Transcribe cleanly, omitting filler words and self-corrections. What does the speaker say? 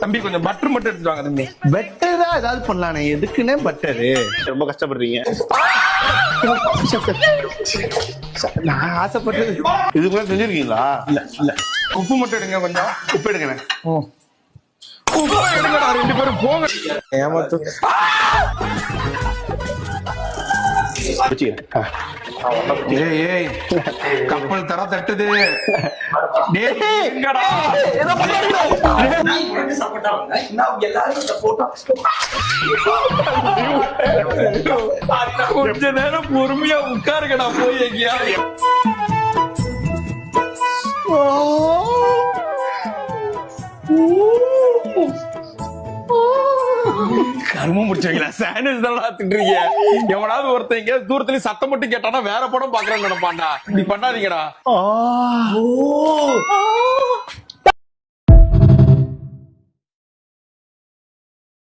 தம்பி கொஞ்சம் பட்டர் மட்டும் எடுத்துட்டு வாங்க தம்பி. பெட்டர் தான் ஏதாவது பண்ணலானே, எதுக்குன்னே பட்டரு? ரொம்ப கஷ்டப்படுறீங்க. நான் ஆசைப்பட்டது இதுக்குள்ள செஞ்சிருக்கீங்களா? இல்ல இல்ல, உப்பு மட்டும் எடுங்க கொஞ்சம். உப்பு எடுக்கிறேன். உப்பு எடுங்கடா, ரெண்டு பேரும் போங்க. ஏமாத்து. ஏய் ஏய், கப்பல் தர தட்டுது. டேய் எங்கடா? கொஞ்ச நேரம் பொறுமையா உட்காருங்கடா, போய் எங்கேயாவது. கருமம் முடிச்சவங்களா, சாண்ட்விச் தான் திட்டுறீங்க. எவனாவது ஒருத்தங்க தூரத்துல சத்தம் மட்டும் கேட்டானா வேற படம் பாக்குறேன்னு நினைப்பான்டா. இப்படி பண்ணாதீங்கடா.